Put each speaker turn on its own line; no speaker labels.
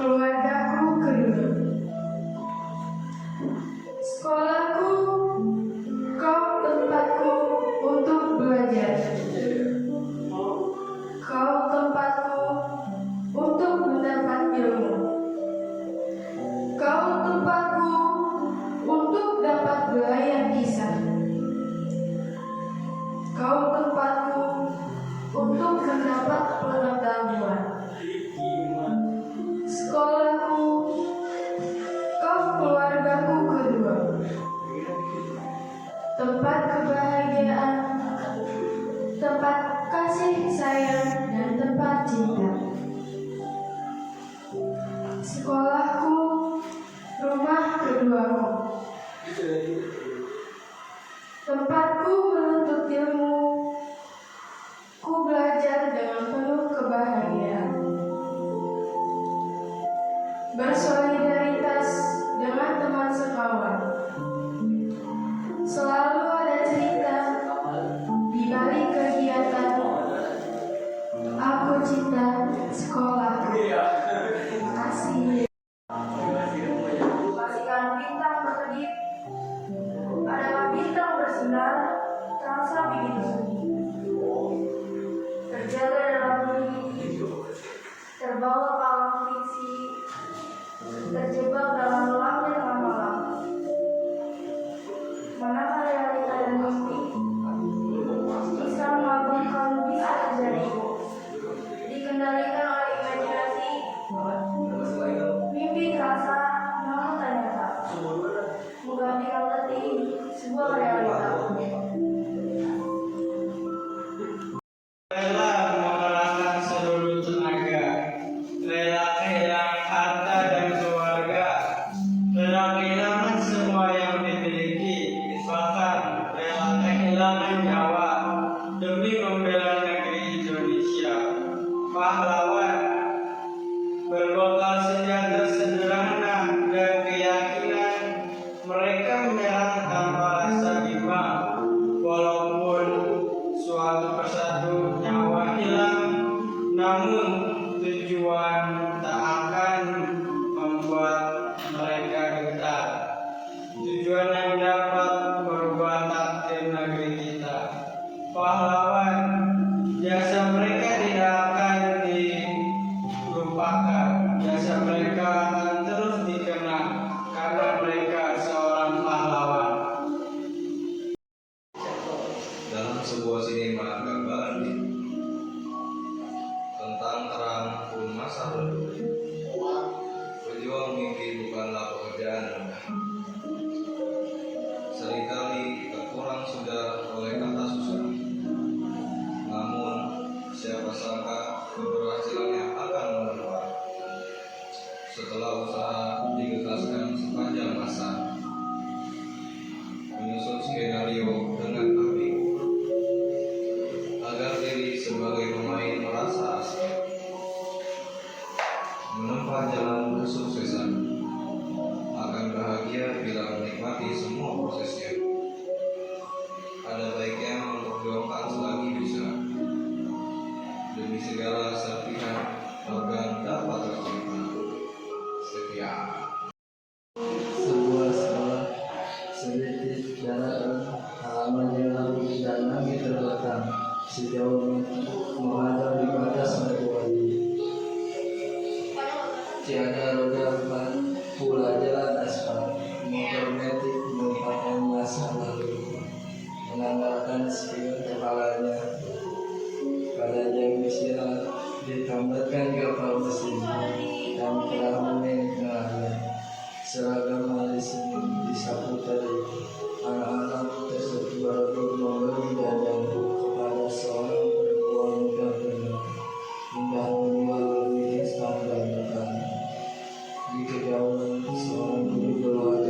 keluargaku kedua. Sekolahku, kau tempatku untuk belajar. Kau tempatku untuk mendapat ilmu. Kau tempatku untuk dapat belajar kisah. Kau tempatku untuk mendapat pengetahuan. Sekolahku, kau keluargaku kedua. Tempat kebahagiaan, tempat kasih sayang, dan tempat cinta. Sekolahku, rumah keduaku. Tempatku menuntut ilmu, ku belajar dengan penuh kebahagiaan. Bersolidaritas dengan teman sekawan. Selalu ada cerita di balik kegiatan. Aku cinta sekolah. Terima kasih. Pastikan bintang berkedip adalah bintang bersinar, terasa begitu sunyi. Terjaga dalam mimpi, terbawa palang fiksi, terjebak dalam langit malam. Manakah realita dan mimpi bisa mengagumkan, bisa terjadi, dikendalikan oleh imajinasi. Mimpi terasa, namun ternyata menggantikan letih sebuah realita.
Rela mengerahkan seluruh tenaga, rela kehilangan harta dan keluarga, rela kehilangan semua yang dimiliki, bahkan rela kehilangan nyawa demi membela negeri Indonesia. Pahlawan berbekal senjata sederhana dan keyakinan, mereka menyerang tanpa rasa bimbang, walaupun suatu persatu nyawa hilang, namun tujuan tak akan membuat mereka gentar. Tujuan yang dapat merubah takdir negeri kita. Pahlawan, jasa mereka tidak akan dilupakan. Jasa mereka akan terus dikenang karena mereka seorang pahlawan.
Dalam sebuah sinema gambaran tentang terang masa lalu, berjuang mimpi bukanlah pekerjaan mudah. Seringkali terkurang sudah oleh kata susah, namun siapa sangka keberhasilannya akan menemukan setelah usaha digegaskan sepanjang masa. Menyusun skenario dengan api agar diri sebagai pemain merasa asik, menempuh jalan kesuksesan, akan bahagia bila menikmati semua prosesnya. Ada baiknya memperjuangkan selagi bisa, demi segala serpihan organ dapat tercipta. Sekian.
Sebuah sekolah sedikit jarak halaman yang lalu dan langit terbentang sejauh menghadap di batas Merkuali. Tiada roda empat, pula jalan aspal. Motor metik merupakan masa lalu, menanggalkan spion kepalanya. Pada jam istirahat ditambatkan kapal mesin dan perahu milik nelayan. Seragam hari Senin disapu tadi. Anak-anak tersebut baru memberi jajan kepada seorang perempuan muda benar, hingga menjual mie instan dan makan. Di kejauhan seorang guru berwajah